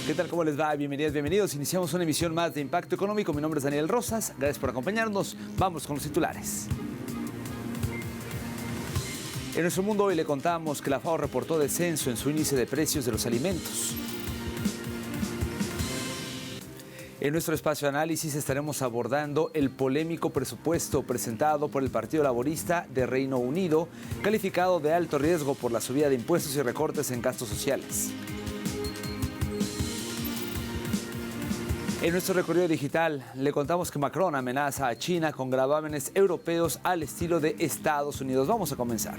¿Qué tal? ¿Cómo les va? Bienvenidas, bienvenidos. Iniciamos una emisión más de Impacto Económico. Mi nombre es Daniel Rosas. Gracias por acompañarnos. Vamos con los titulares. En nuestro mundo hoy le contamos que la FAO reportó descenso en su índice de precios de los alimentos. En nuestro espacio de análisis estaremos abordando el polémico presupuesto presentado por el Partido Laborista de Reino Unido, calificado de alto riesgo por la subida de impuestos y recortes en gastos sociales. En nuestro recorrido digital le contamos que Macron amenaza a China con gravámenes europeos al estilo de Estados Unidos. Vamos a comenzar.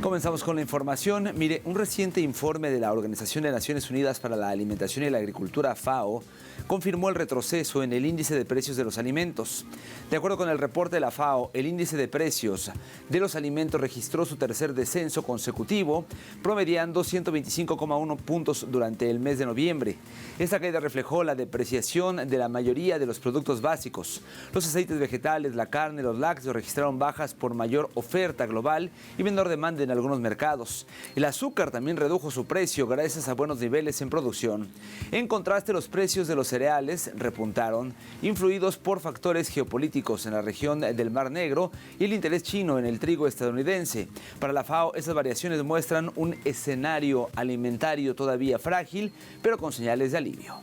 Comenzamos con la información. Mire, un reciente informe de la Organización de Naciones Unidas para la Alimentación y la Agricultura, FAO, confirmó el retroceso en el índice de precios de los alimentos. De acuerdo con el reporte de la FAO, el índice de precios de los alimentos registró su tercer descenso consecutivo, promediando 125,1 puntos durante el mes de noviembre. Esta caída reflejó la depreciación de la mayoría de los productos básicos. Los aceites vegetales, la carne, los lácteos registraron bajas por mayor oferta global y menor demanda en algunos mercados. El azúcar también redujo su precio gracias a buenos niveles en producción. En contraste, los precios de los cereales repuntaron, influidos por factores geopolíticos en la región del Mar Negro y el interés chino en el trigo estadounidense. Para la FAO, esas variaciones muestran un escenario alimentario todavía frágil, pero con señales de alivio.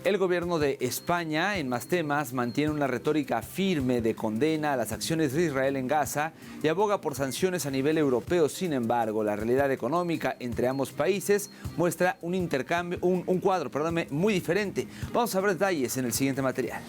El gobierno de España, en más temas, mantiene una retórica firme de condena a las acciones de Israel en Gaza y aboga por sanciones a nivel europeo. Sin embargo, la realidad económica entre ambos países muestra un cuadro muy diferente. Vamos a ver detalles en el siguiente material.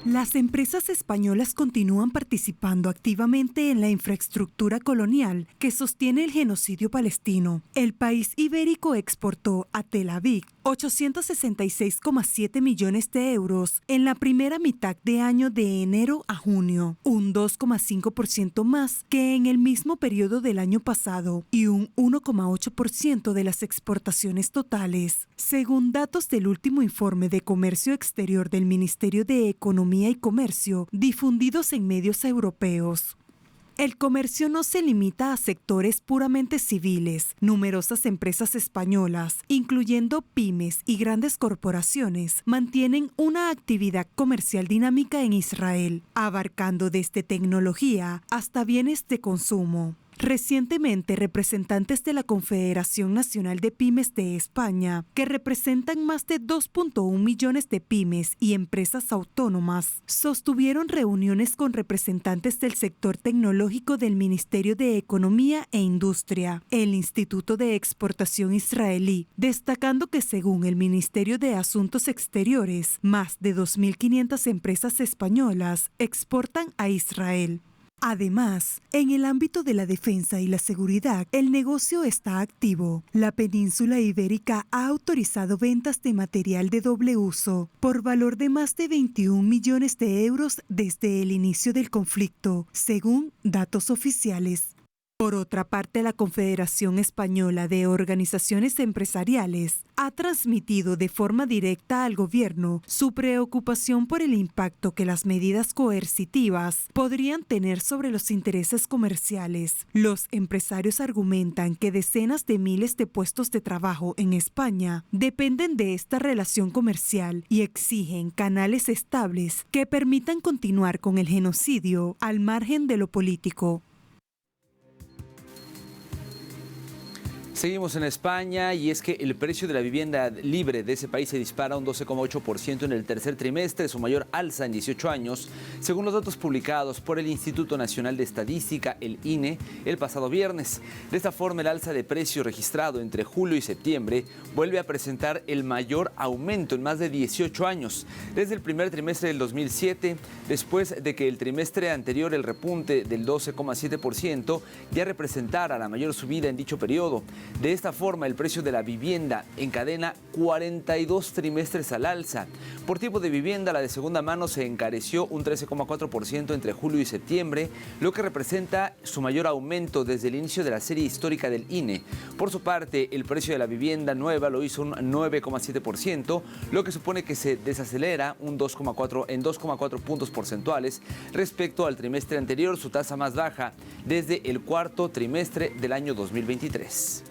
Las empresas españolas continúan participando activamente en la infraestructura colonial que sostiene el genocidio palestino. El país ibérico exportó a Tel Aviv 866,7 millones de euros en la primera mitad de año de enero a junio, un 2,5% más que en el mismo periodo del año pasado y un 1,8% de las exportaciones totales. Según datos del último informe de comercio exterior del Ministerio de Economía y Comercio, difundidos en medios europeos. El comercio no se limita a sectores puramente civiles. Numerosas empresas españolas, incluyendo pymes y grandes corporaciones, mantienen una actividad comercial dinámica en Israel, abarcando desde tecnología hasta bienes de consumo. Recientemente, representantes de la Confederación Nacional de Pymes de España, que representan más de 2,1 millones de pymes y empresas autónomas, sostuvieron reuniones con representantes del sector tecnológico del Ministerio de Economía e Industria, el Instituto de Exportación israelí, destacando que según el Ministerio de Asuntos Exteriores, más de 2.500 empresas españolas exportan a Israel. Además, en el ámbito de la defensa y la seguridad, el negocio está activo. La península ibérica ha autorizado ventas de material de doble uso por valor de más de 21 millones de euros desde el inicio del conflicto, según datos oficiales. Por otra parte, la Confederación Española de Organizaciones Empresariales ha transmitido de forma directa al gobierno su preocupación por el impacto que las medidas coercitivas podrían tener sobre los intereses comerciales. Los empresarios argumentan que decenas de miles de puestos de trabajo en España dependen de esta relación comercial y exigen canales estables que permitan continuar con el genocidio al margen de lo político. Seguimos en España y es que el precio de la vivienda libre de ese país se dispara un 12,8% en el tercer trimestre, su mayor alza en 18 años, según los datos publicados por el Instituto Nacional de Estadística, el INE, el pasado viernes. De esta forma, el alza de precios registrado entre julio y septiembre vuelve a presentar el mayor aumento en más de 18 años, desde el primer trimestre del 2007, después de que el trimestre anterior el repunte del 12,7% ya representara la mayor subida en dicho periodo. De esta forma, el precio de la vivienda encadena 42 trimestres al alza. Por tipo de vivienda, la de segunda mano se encareció un 13,4% entre julio y septiembre, lo que representa su mayor aumento desde el inicio de la serie histórica del INE. Por su parte, el precio de la vivienda nueva lo hizo un 9,7%, lo que supone que se desacelera en 2,4 puntos porcentuales respecto al trimestre anterior, su tasa más baja desde el cuarto trimestre del año 2023.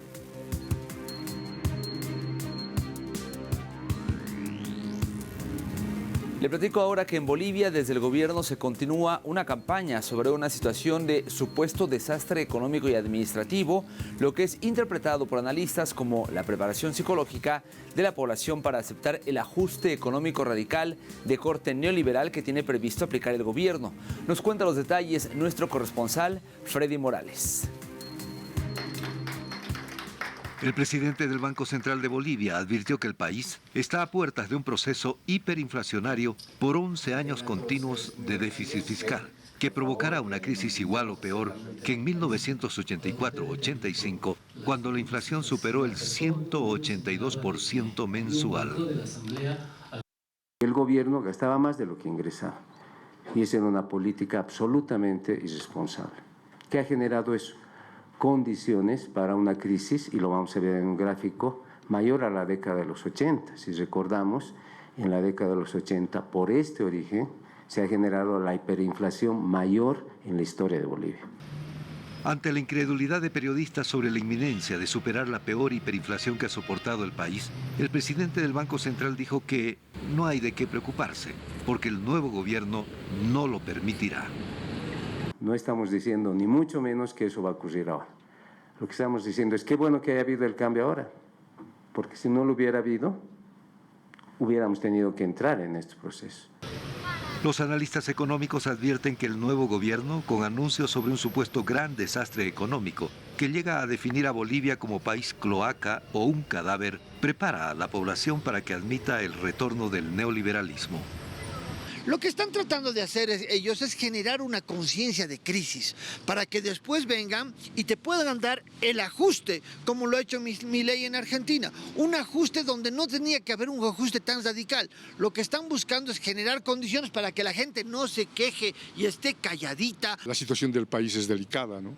Le platico ahora que en Bolivia desde el gobierno se continúa una campaña sobre una situación de supuesto desastre económico y administrativo, lo que es interpretado por analistas como la preparación psicológica de la población para aceptar el ajuste económico radical de corte neoliberal que tiene previsto aplicar el gobierno. Nos cuenta los detalles nuestro corresponsal Freddy Morales. El presidente del Banco Central de Bolivia advirtió que el país está a puertas de un proceso hiperinflacionario por 11 años continuos de déficit fiscal, que provocará una crisis igual o peor que en 1984-85, cuando la inflación superó el 182% mensual. El gobierno gastaba más de lo que ingresaba, y esa era una política absolutamente irresponsable. ¿Qué ha generado eso? Condiciones para una crisis, y lo vamos a ver en un gráfico, mayor a la década de los 80. Si recordamos, en la década de los 80, por este origen, se ha generado la hiperinflación mayor en la historia de Bolivia. Ante la incredulidad de periodistas sobre la inminencia de superar la peor hiperinflación que ha soportado el país, el presidente del Banco Central dijo que no hay de qué preocuparse, porque el nuevo gobierno no lo permitirá. No estamos diciendo ni mucho menos que eso va a ocurrir ahora. Lo que estamos diciendo es que bueno que haya habido el cambio ahora, porque si no lo hubiera habido, hubiéramos tenido que entrar en este proceso. Los analistas económicos advierten que el nuevo gobierno, con anuncios sobre un supuesto gran desastre económico que llega a definir a Bolivia como país cloaca o un cadáver, prepara a la población para que admita el retorno del neoliberalismo. Lo que están tratando de hacer ellos es generar una conciencia de crisis para que después vengan y te puedan dar el ajuste, como lo ha hecho Milei en Argentina. Un ajuste donde no tenía que haber un ajuste tan radical. Lo que están buscando es generar condiciones para que la gente no se queje y esté calladita. La situación del país es delicada, ¿no?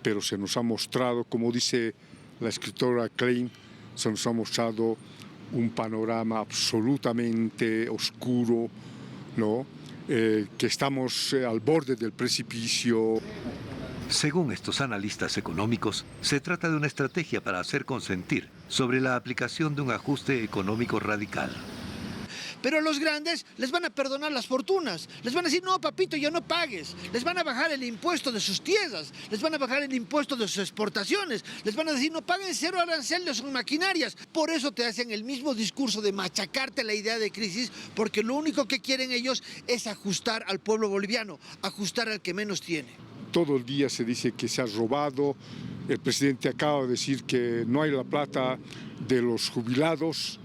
Pero se nos ha mostrado, como dice la escritora Klein, se nos ha mostrado un panorama absolutamente oscuro, ¿no? Que estamos al borde del precipicio. Según estos analistas económicos, se trata de una estrategia para hacer consentir sobre la aplicación de un ajuste económico radical. Pero a los grandes les van a perdonar las fortunas. Les van a decir, no, papito, ya no pagues. Les van a bajar el impuesto de sus tierras. Les van a bajar el impuesto de sus exportaciones. Les van a decir, no paguen 0 arancel de sus maquinarias. Por eso te hacen el mismo discurso de machacarte la idea de crisis, porque lo único que quieren ellos es ajustar al pueblo boliviano, ajustar al que menos tiene. Todo el día se dice que se ha robado. El presidente acaba de decir que no hay la plata de los jubilados.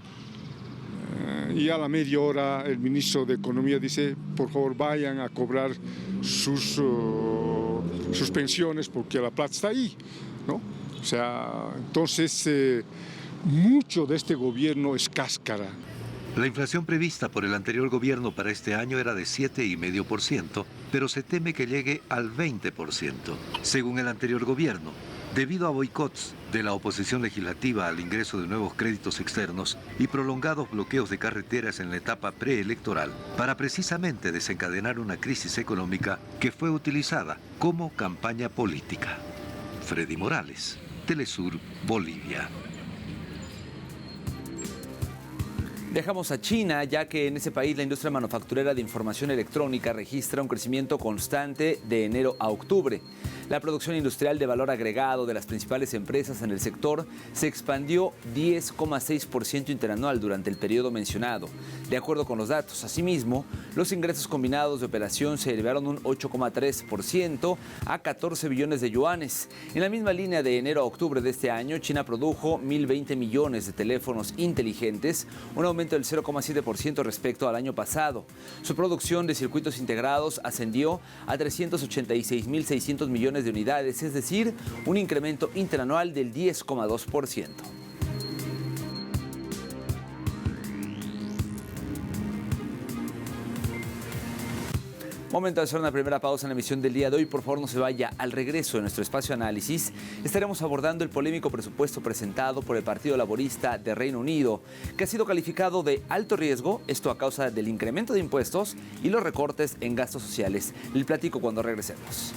Y a la media hora el ministro de Economía dice, por favor vayan a cobrar sus pensiones porque la plata está ahí, ¿no? O sea, entonces mucho de este gobierno es cáscara. La inflación prevista por el anterior gobierno para este año era de 7,5%, pero se teme que llegue al 20%. Según el anterior gobierno, debido a boicots de la oposición legislativa al ingreso de nuevos créditos externos y prolongados bloqueos de carreteras en la etapa preelectoral, para precisamente desencadenar una crisis económica que fue utilizada como campaña política. Freddy Morales, Telesur, Bolivia. Viajamos a China, ya que en ese país la industria manufacturera de información electrónica registra un crecimiento constante de enero a octubre. La producción industrial de valor agregado de las principales empresas en el sector se expandió 10,6% interanual durante el periodo mencionado. De acuerdo con los datos, asimismo, los ingresos combinados de operación se elevaron un 8,3% a 14 billones de yuanes. En la misma línea de enero a octubre de este año, China produjo 1.020 millones de teléfonos inteligentes, un aumento del 0,7% respecto al año pasado. Su producción de circuitos integrados ascendió a 386.600 millones millones de unidades, es decir, un incremento interanual del 10,2%. Momento de hacer una primera pausa en la emisión del día de hoy. Por favor, no se vaya. Al regreso de nuestro espacio de análisis, estaremos abordando el polémico presupuesto presentado por el Partido Laborista de Reino Unido, que ha sido calificado de alto riesgo, esto a causa del incremento de impuestos y los recortes en gastos sociales. Les platico cuando regresemos.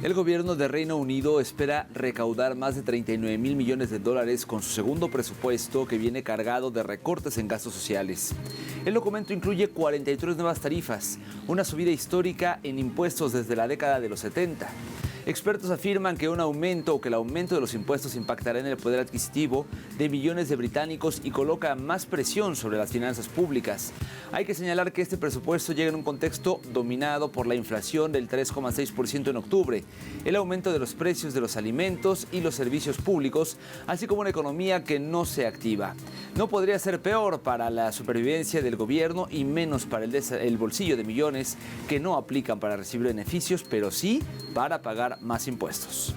El gobierno de Reino Unido espera recaudar más de 39.000 millones de dólares con su segundo presupuesto, que viene cargado de recortes en gastos sociales. El documento incluye 43 nuevas tarifas, una subida histórica en impuestos desde la década de los 70. Expertos afirman que el aumento de los impuestos impactará en el poder adquisitivo de millones de británicos y coloca más presión sobre las finanzas públicas. Hay que señalar que este presupuesto llega en un contexto dominado por la inflación del 3,6% en octubre, el aumento de los precios de los alimentos y los servicios públicos, así como una economía que no se activa. No podría ser peor para la supervivencia del gobierno y menos para el bolsillo de millones que no aplican para recibir beneficios, pero sí para pagar más impuestos.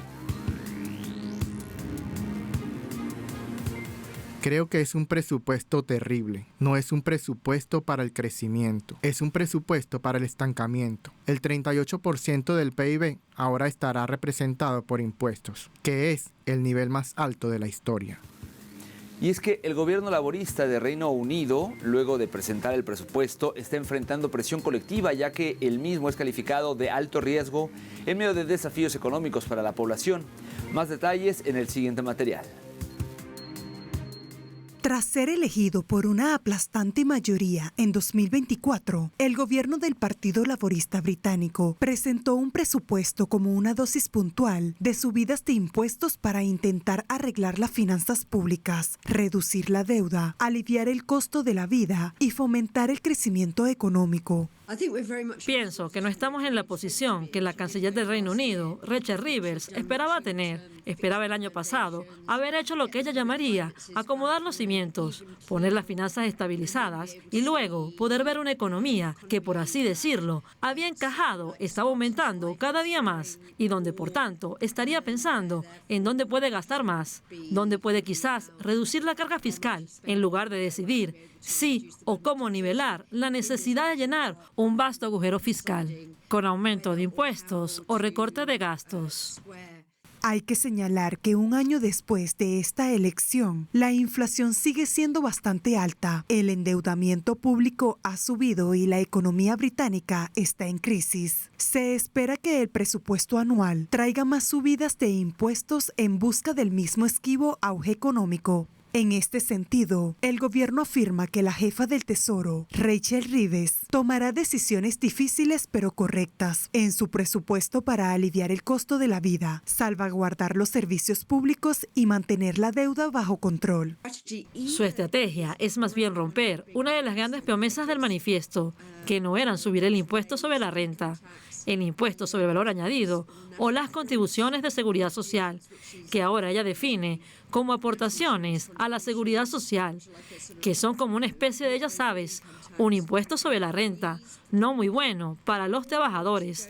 Creo que es un presupuesto terrible. No es un presupuesto para el crecimiento, es un presupuesto para el estancamiento. El 38% del PIB ahora estará representado por impuestos, que es el nivel más alto de la historia. Y es que el gobierno laborista de Reino Unido, luego de presentar el presupuesto, está enfrentando presión colectiva, ya que el mismo es calificado de alto riesgo en medio de desafíos económicos para la población. Más detalles en el siguiente material. Tras ser elegido por una aplastante mayoría en 2024, el gobierno del Partido Laborista británico presentó un presupuesto como una dosis puntual de subidas de impuestos para intentar arreglar las finanzas públicas, reducir la deuda, aliviar el costo de la vida y fomentar el crecimiento económico. Pienso que no estamos en la posición que la canciller del Reino Unido, Rachel Reeves, esperaba tener. Esperaba el año pasado haber hecho lo que ella llamaría acomodar los cimientos, poner las finanzas estabilizadas y luego poder ver una economía que, por así decirlo, había encajado, estaba aumentando cada día más y donde, por tanto, estaría pensando en dónde puede gastar más, dónde puede quizás reducir la carga fiscal, en lugar de decidir sí o cómo nivelar la necesidad de llenar un vasto agujero fiscal, con aumento de impuestos o recorte de gastos. Hay que señalar que un año después de esta elección, la inflación sigue siendo bastante alta, el endeudamiento público ha subido y la economía británica está en crisis. Se espera que el presupuesto anual traiga más subidas de impuestos en busca del mismo esquivo auge económico. En este sentido, el gobierno afirma que la jefa del Tesoro, Rachel Reeves, tomará decisiones difíciles pero correctas en su presupuesto para aliviar el costo de la vida, salvaguardar los servicios públicos y mantener la deuda bajo control. Su estrategia es más bien romper una de las grandes promesas del manifiesto, que no eran subir el impuesto sobre la renta, el impuesto sobre el valor añadido o las contribuciones de seguridad social, que ahora ella define como aportaciones a la seguridad social, que son como una especie de, ya sabes, un impuesto sobre la renta, no muy bueno para los trabajadores,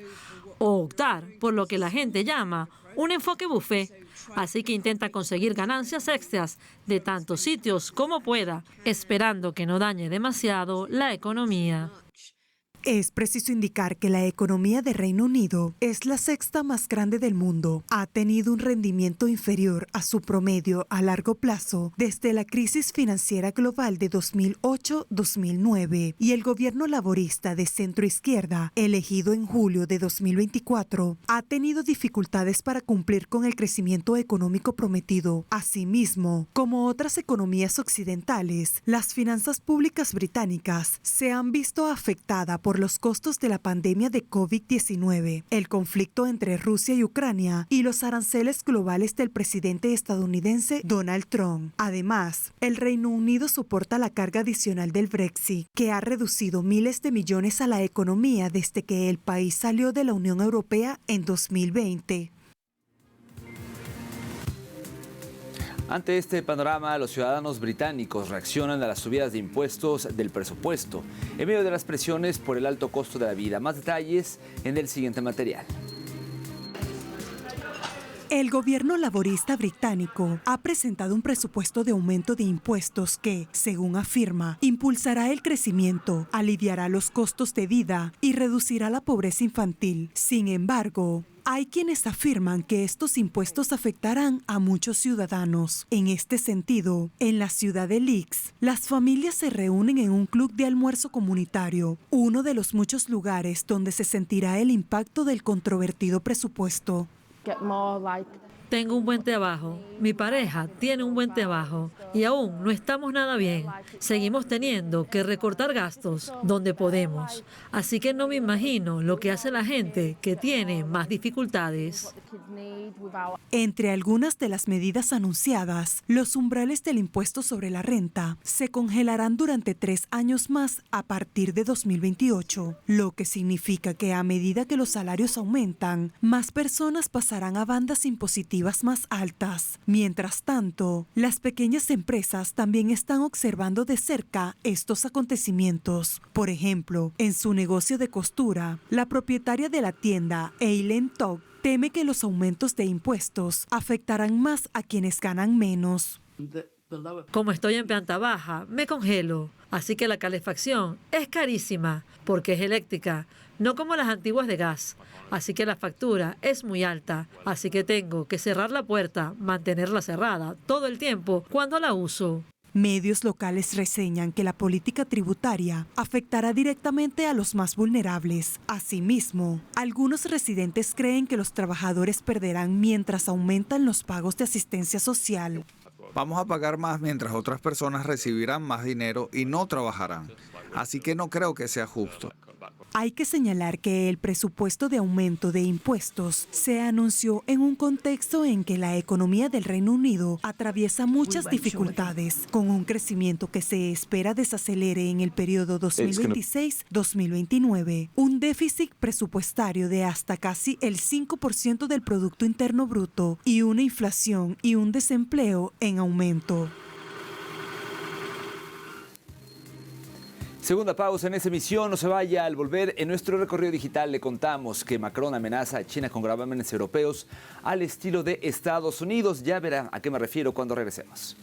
o optar por lo que la gente llama un enfoque buffet, así que intenta conseguir ganancias extras de tantos sitios como pueda, esperando que no dañe demasiado la economía. Es preciso indicar que la economía de Reino Unido es la sexta más grande del mundo. Ha tenido un rendimiento inferior a su promedio a largo plazo desde la crisis financiera global de 2008-2009 y el gobierno laborista de centroizquierda, elegido en julio de 2024, ha tenido dificultades para cumplir con el crecimiento económico prometido. Asimismo, como otras economías occidentales, las finanzas públicas británicas se han visto afectadas por los costos de la pandemia de COVID-19, el conflicto entre Rusia y Ucrania y los aranceles globales del presidente estadounidense Donald Trump. Además, el Reino Unido soporta la carga adicional del Brexit, que ha reducido miles de millones a la economía desde que el país salió de la Unión Europea en 2020. Ante este panorama, los ciudadanos británicos reaccionan a las subidas de impuestos del presupuesto, en medio de las presiones por el alto costo de la vida. Más detalles en el siguiente material. El gobierno laborista británico ha presentado un presupuesto de aumento de impuestos que, según afirma, impulsará el crecimiento, aliviará los costos de vida y reducirá la pobreza infantil. Sin embargo, hay quienes afirman que estos impuestos afectarán a muchos ciudadanos. En este sentido, en la ciudad de Leeds, las familias se reúnen en un club de almuerzo comunitario, uno de los muchos lugares donde se sentirá el impacto del controvertido presupuesto. Tengo un buen trabajo, mi pareja tiene un buen trabajo y aún no estamos nada bien. Seguimos teniendo que recortar gastos donde podemos. Así que no me imagino lo que hace la gente que tiene más dificultades. Entre algunas de las medidas anunciadas, los umbrales del impuesto sobre la renta se congelarán durante 3 años más a partir de 2028, lo que significa que a medida que los salarios aumentan, más personas pasarán a bandas impositivas más altas. Mientras tanto, las pequeñas empresas también están observando de cerca estos acontecimientos. Por ejemplo, en su negocio de costura, la propietaria de la tienda, Eileen Todd, teme que los aumentos de impuestos afectarán más a quienes ganan menos. Como estoy en planta baja, me congelo. Así que la calefacción es carísima porque es eléctrica, no como las antiguas de gas. Así que la factura es muy alta. Así que tengo que cerrar la puerta, mantenerla cerrada todo el tiempo cuando la uso. Medios locales reseñan que la política tributaria afectará directamente a los más vulnerables. Asimismo, algunos residentes creen que los trabajadores perderán mientras aumentan los pagos de asistencia social. Vamos a pagar más mientras otras personas recibirán más dinero y no trabajarán. Así que no creo que sea justo. Hay que señalar que el presupuesto de aumento de impuestos se anunció en un contexto en que la economía del Reino Unido atraviesa muchas dificultades, con un crecimiento que se espera desacelere en el periodo 2026-2029, un déficit presupuestario de hasta casi el 5% del Producto Interno Bruto y una inflación y un desempleo en aumento. Segunda pausa en esta emisión, no se vaya. Al volver en nuestro recorrido digital le contamos que Macron amenaza a China con gravámenes europeos al estilo de Estados Unidos. Ya verá a qué me refiero cuando regresemos.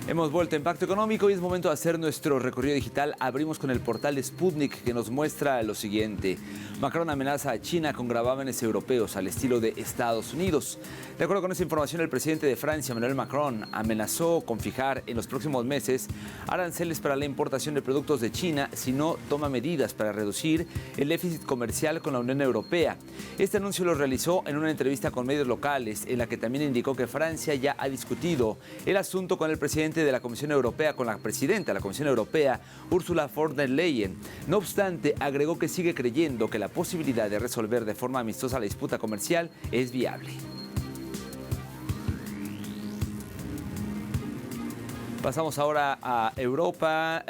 Hemos vuelto a Impacto Económico y es momento de hacer nuestro recorrido digital. Abrimos con el portal Sputnik que nos muestra lo siguiente. Macron amenaza a China con gravámenes europeos al estilo de Estados Unidos. De acuerdo con esta información, el presidente de Francia, Emmanuel Macron, amenazó con fijar en los próximos meses aranceles para la importación de productos de China si no toma medidas para reducir el déficit comercial con la Unión Europea. Este anuncio lo realizó en una entrevista con medios locales, en la que también indicó que Francia ya ha discutido el asunto con el presidente de la Comisión Europea, con la presidenta de la Comisión Europea, Ursula von der Leyen. No obstante, agregó que sigue creyendo que la posibilidad de resolver de forma amistosa la disputa comercial es viable. Pasamos ahora a Europa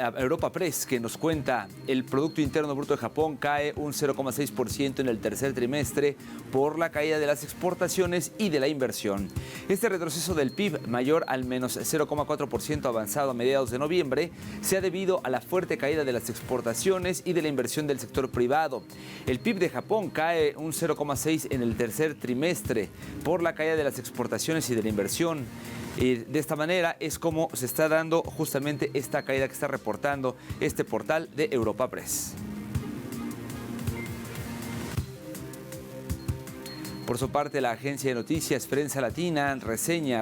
Press, que nos cuenta el Producto Interno Bruto de Japón cae un 0,6% en el tercer trimestre por la caída de las exportaciones y de la inversión. Este retroceso del PIB, mayor al menos 0,4% avanzado a mediados de noviembre, se ha debido a la fuerte caída de las exportaciones y de la inversión del sector privado. El PIB de Japón cae un 0,6% en el tercer trimestre por la caída de las exportaciones y de la inversión. Y de esta manera es como se está dando justamente esta caída que está reportando este portal de Europa Press. Por su parte, la agencia de noticias Prensa Latina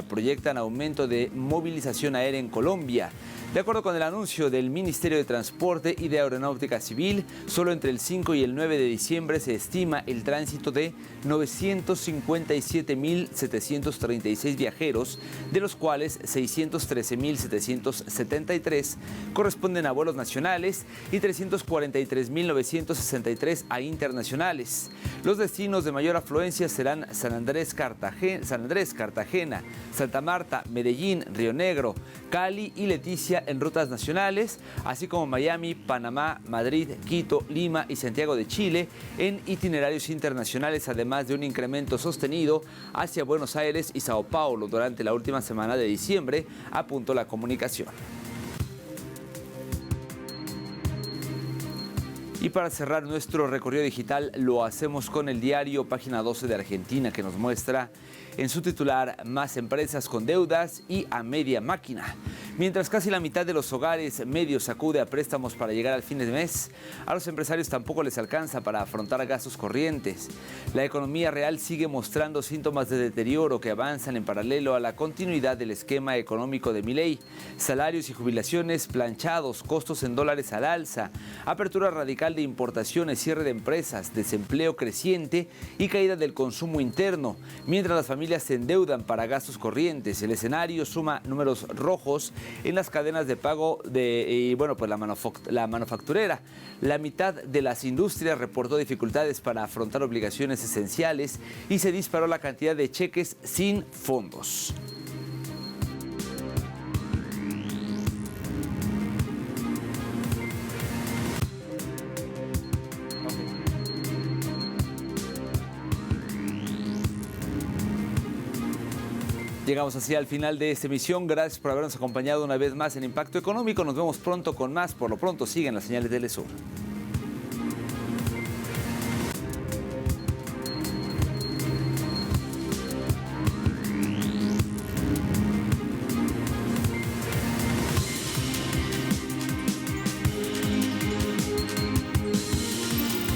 proyectan aumento de movilización aérea en Colombia. De acuerdo con el anuncio del Ministerio de Transporte y de Aeronáutica Civil, solo entre el 5 y el 9 de diciembre se estima el tránsito de 957.736 viajeros, de los cuales 613.773 corresponden a vuelos nacionales y 343.963 a internacionales. Los destinos de mayor afluencia serán San Andrés, Cartagena, Santa Marta, Medellín, Río Negro, Cali y Leticia en rutas nacionales, así como Miami, Panamá, Madrid, Quito, Lima y Santiago de Chile en itinerarios internacionales, además de un incremento sostenido hacia Buenos Aires y Sao Paulo durante la última semana de diciembre, apuntó la comunicación. Y para cerrar nuestro recorrido digital lo hacemos con el diario Página 12 de Argentina, que nos muestra en su titular más empresas con deudas y a media máquina. Mientras casi la mitad de los hogares medios acude a préstamos para llegar al fin de mes, a los empresarios tampoco les alcanza para afrontar gastos corrientes. La economía real sigue mostrando síntomas de deterioro que avanzan en paralelo a la continuidad del esquema económico de Milei. Salarios y jubilaciones planchados, costos en dólares al alza, apertura radical de importaciones, cierre de empresas, desempleo creciente y caída del consumo interno. Mientras las familias se endeudan para gastos corrientes, el escenario suma números rojos en las cadenas de pago de la manufacturera. La mitad de las industrias reportó dificultades para afrontar obligaciones esenciales y se disparó la cantidad de cheques sin fondos. Llegamos así al final de esta emisión. Gracias por habernos acompañado una vez más en Impacto Económico. Nos vemos pronto con más. Por lo pronto, siguen las señales del Sur.